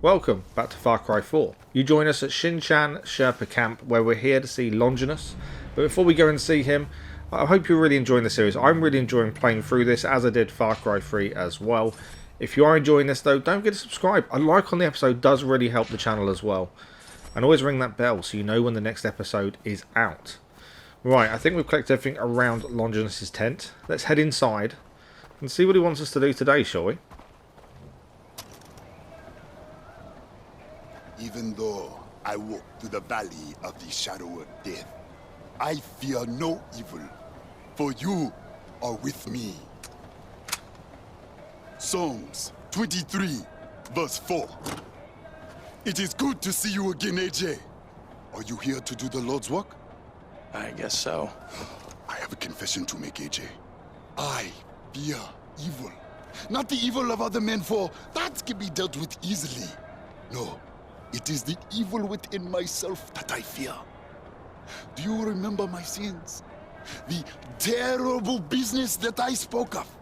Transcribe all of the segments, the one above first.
Welcome back to Far Cry 4. You join us at Chinjan Sherpa Camp, where we're here to see Longinus. But before we go and see him, I hope you're really enjoying the series. I'm really enjoying playing through this, as I did Far Cry 3 as well. If you are enjoying this though, don't forget to subscribe. A like on the episode does really help the channel as well. And always ring that bell so you know when the next episode is out. Right, I think we've collected everything around Longinus' tent. Let's head inside and see what he wants us to do today, shall we? Even though I walk through the valley of the shadow of death, I fear no evil, for you are with me. Psalms 23, verse 4. It is good to see you again, AJ. Are you here to do the Lord's work? I guess so. I have a confession to make, AJ. I fear evil. Not the evil of other men, for that can be dealt with easily. No. It is the evil within myself that I fear. Do you remember my sins? The terrible business that I spoke of?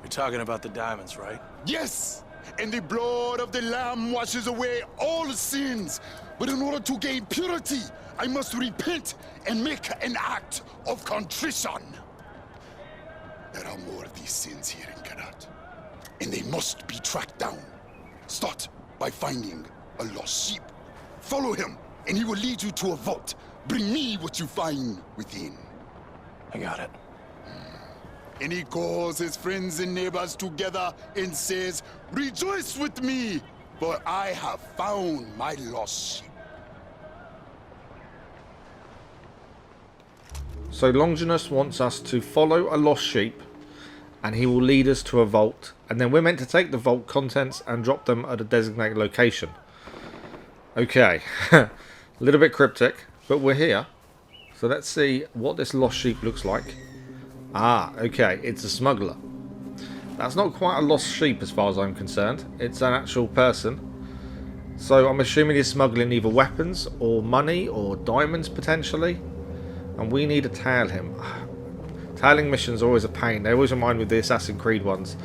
You're talking about the diamonds, right? Yes! And the blood of the Lamb washes away all sins. But in order to gain purity, I must repent and make an act of contrition. There are more of these sins here in Karat, and they must be tracked down. Start by finding a lost sheep. Follow him, and he will lead you to a vault. Bring me what you find within. I got it. And he calls his friends and neighbors together and says, "Rejoice with me, for I have found my lost sheep." So Longinus wants us to follow a lost sheep, and he will lead us to a vault, and then we're meant to take the vault contents and drop them at a designated location. Okay, a little bit cryptic, but we're here. So let's see what this lost sheep looks like. Ah, okay, it's a smuggler. That's not quite a lost sheep as far as I'm concerned. It's an actual person. So I'm assuming he's smuggling either weapons or money or diamonds potentially. And we need to tail him. Tailing missions are always a pain. They always remind me of the Assassin's Creed ones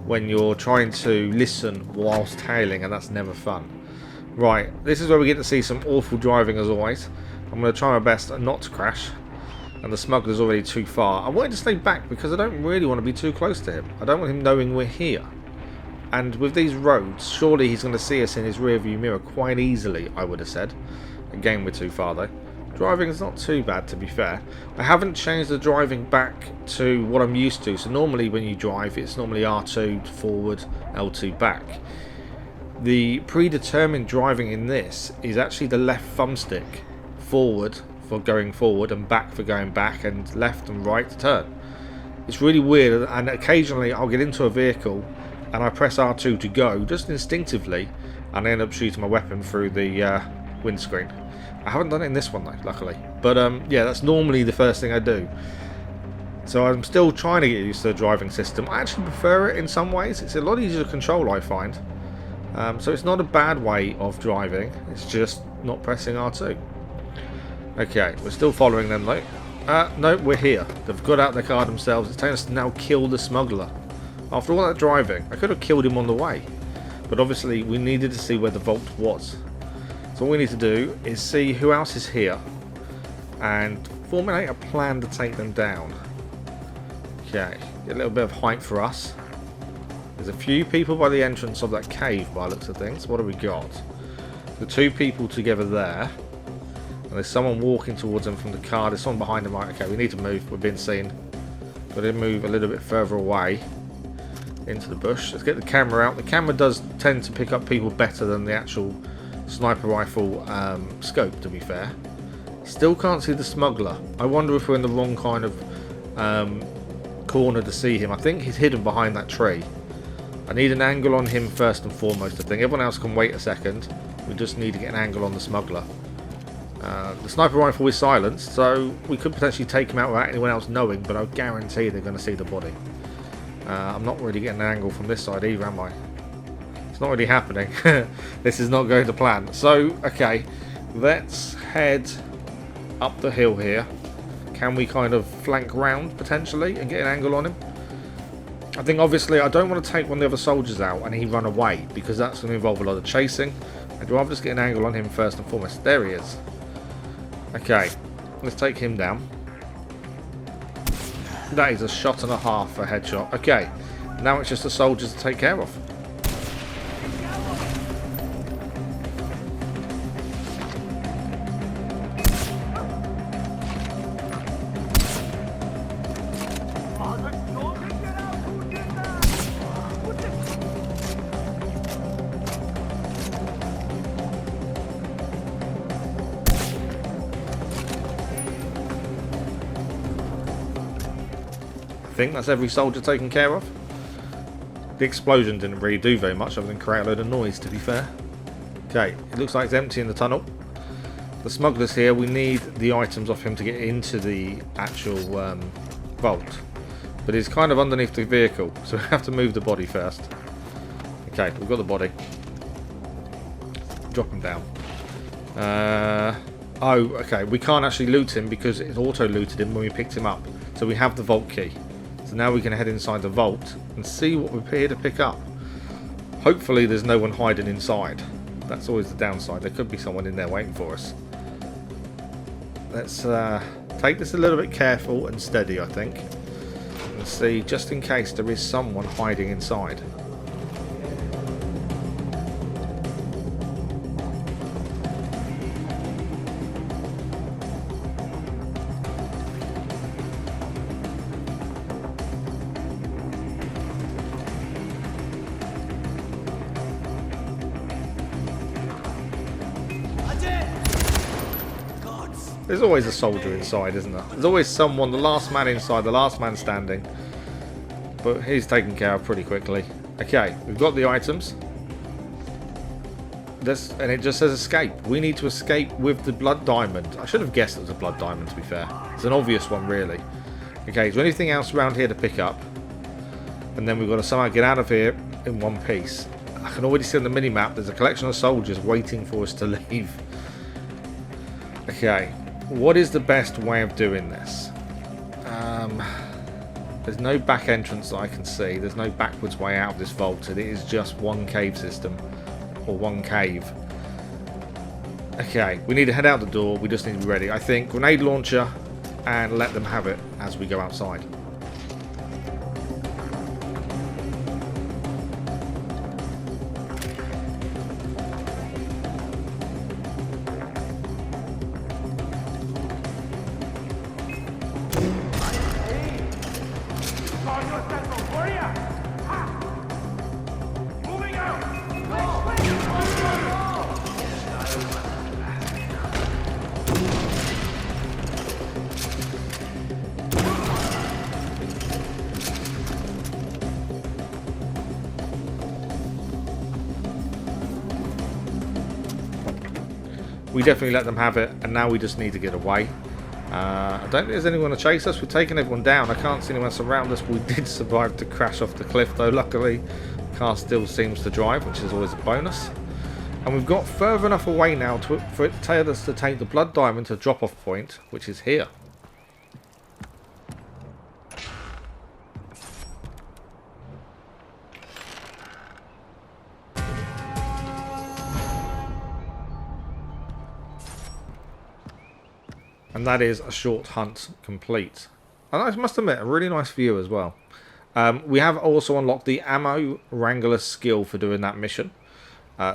when you're trying to listen whilst tailing, and that's never fun. Right, this is where we get to see some awful driving as always. I'm going to try my best not to crash, and the smuggler's already too far. I wanted to stay back because I don't really want to be too close to him. I don't want him knowing we're here. And with these roads, surely he's going to see us in his rear view mirror quite easily, I would have said. Again, we're too far though. Driving is not too bad, to be fair. I haven't changed the driving back to what I'm used to. So normally when you drive, it's normally R2 forward, L2 back. The predetermined driving in this is actually the left thumbstick forward for going forward and back for going back, and left and right to turn. It's really weird, and occasionally I'll get into a vehicle and I press R2 to go just instinctively, and I end up shooting my weapon through the windscreen. I haven't done it in this one though, luckily. But yeah, that's normally the first thing I do. So I'm still trying to get used to the driving system. I actually prefer it in some ways. It's a lot easier to control, I find. So it's not a bad way of driving. It's just not pressing R2. Okay, we're still following them though. No, we're here. They've got out their car themselves. It's telling us to now kill the smuggler. After all that driving, I could have killed him on the way. But obviously we needed to see where the vault was. So what we need to do is see who else is here and formulate a plan to take them down. Okay, get a little bit of height for us. There's a few people by the entrance of that cave by the looks of things. What have we got? The two people together there. And there's someone walking towards them from the car. There's someone behind them. Right, okay, we need to move. We're being seen. Got to move a little bit further away into the bush. Let's get the camera out. The camera does tend to pick up people better than the actual sniper rifle scope, to be fair. Still can't see the smuggler. I wonder if we're in the wrong kind of corner to see him. I think he's hidden behind that tree. I need an angle on him first and foremost. I think everyone else can wait a second. We just need to get an angle on the smuggler. The sniper rifle is silenced, so we could potentially take him out without anyone else knowing, but I guarantee they're going to see the body. I'm not really getting an angle from this side either, am I? It's not really happening. This is not going to plan. So, okay, let's head up the hill here. Can we kind of flank round potentially and get an angle on him? I think obviously I don't want to take one of the other soldiers out and he run away, because that's going to involve a lot of chasing. I'd rather just get an angle on him first and foremost. There he is. Okay, let's take him down. That is a shot and a half for a headshot. Okay, now it's just the soldiers to take care of. I think that's every soldier taken care of. The explosion didn't really do very much other than create a load of noise, to be fair. Okay, it looks like it's empty in the tunnel. The smuggler's here. We need the items off him to get into the actual vault. But he's kind of underneath the vehicle, so we have to move the body first. Okay, we've got the body. Drop him down. Oh, okay, we can't actually loot him because it auto-looted him when we picked him up. So we have the vault key. So now we can head inside the vault and see what we're here to pick up. Hopefully there's no one hiding inside. That's always the downside. There could be someone in there waiting for us. Let's take this a little bit careful and steady, I think. And see, just in case there is someone hiding inside. There's always a soldier inside, isn't there? There's always someone, the last man inside, the last man standing. But he's taken care of pretty quickly. Okay, we've got the items. And it just says escape. We need to escape with the blood diamond. I should have guessed it was a blood diamond, to be fair. It's an obvious one, really. Okay, is there anything else around here to pick up? And then we've got to somehow get out of here in one piece. I can already see on the mini-map there's a collection of soldiers waiting for us to leave. Okay. What is the best way of doing this? There's no back entrance that I can see. There's no backwards way out of this vault. It is just one cave system. Or one cave. Okay, we need to head out the door. We just need to be ready. I think grenade launcher and let them have it as we go outside. We definitely let them have it, and now we just need to get away. I don't think there's anyone to chase us. We've taken everyone down. I can't see anyone surround us. We did survive to crash off the cliff, though. Luckily, the car still seems to drive, which is always a bonus. And we've got further enough away now for it to tell us to take the blood diamond to drop-off point, which is here. And that is a short hunt complete. And I must admit, a really nice view as well. We have also unlocked the ammo wrangler skill for doing that mission.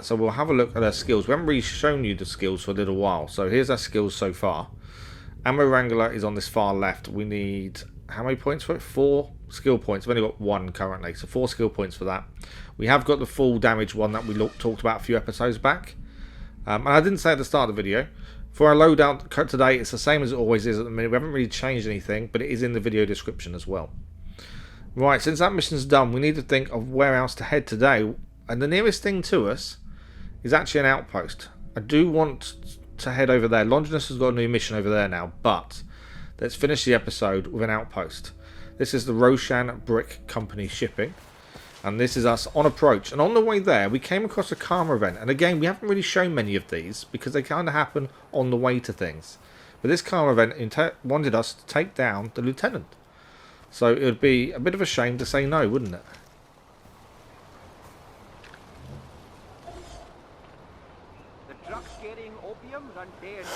So we'll have a look at our skills. We haven't really shown you the skills for a little while. So here's our skills so far. Ammo wrangler is on this far left. We need, how many points for it? 4 skill points. We've only got 1 currently. So 4 skill points for that. We have got the full damage one that we talked about a few episodes back. And I didn't say at the start of the video. For our loadout today, it's the same as it always is at the minute. We haven't really changed anything, but it is in the video description as well. Right, since that mission's done, we need to think of where else to head today. And the nearest thing to us is actually an outpost. I do want to head over there. Longinus has got a new mission over there now, but let's finish the episode with an outpost. This is the Rochan Brick Company shipping. And this is us on approach. And on the way there, we came across a karma event. And again, we haven't really shown many of these because they kind of happen on the way to things. But this karma event wanted us to take down the lieutenant. So it would be a bit of a shame to say no, wouldn't it? The trucks carrying opium run day and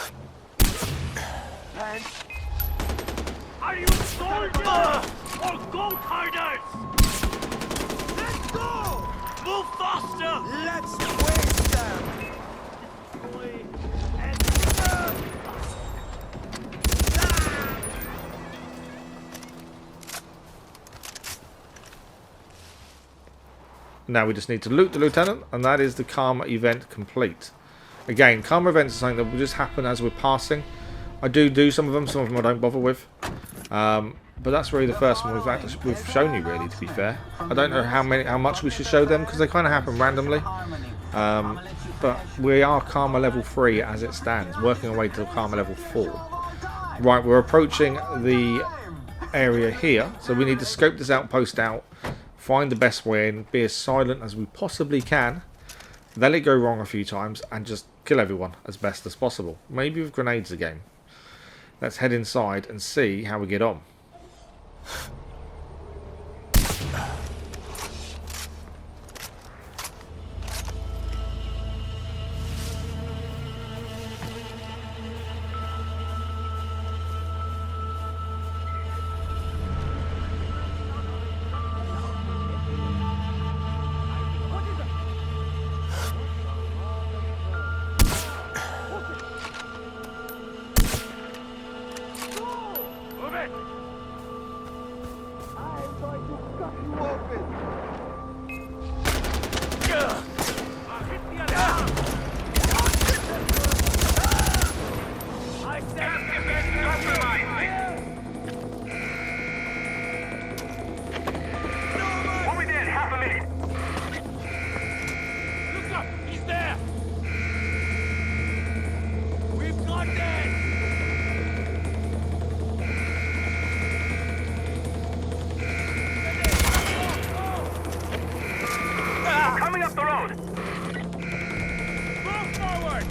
night. Are you soldiers or goat herders? Let's go! Move faster! Let's waste them! Now we just need to loot the lieutenant, and that is the karma event complete. Again, karma events are something that will just happen as we're passing. I do some of them I don't bother with. But that's really the first one we've shown you, really, to be fair. I don't know how much we should show them, because they kind of happen randomly. But we are karma level 3 as it stands, working our way to karma level 4. Right, we're approaching the area here, so we need to scope this outpost out, find the best way in, be as silent as we possibly can, let it go wrong a few times, and just kill everyone as best as possible. Maybe with grenades again. Let's head inside and see how we get on. Move it! I'm going to cut you open! Hit the alarm! I said compromise! We'll be there in half a minute. Look up! He's there! We've got this! Coming up the road! Move forward!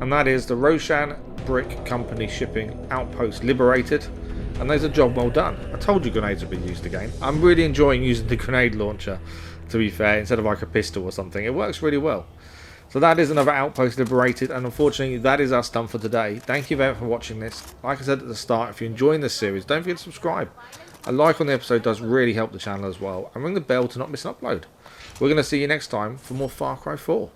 And that is the Rochan Brick Company shipping outpost liberated. And there's a job well done. I told you grenades would be used again. I'm really enjoying using the grenade launcher, to be fair, instead of like a pistol or something. It works really well. So that is another outpost liberated, and unfortunately that is us done for today. Thank you very much for watching this. Like I said at the start, if you're enjoying this series, don't forget to subscribe. A like on the episode does really help the channel as well. And ring the bell to not miss an upload. We're going to see you next time for more Far Cry 4.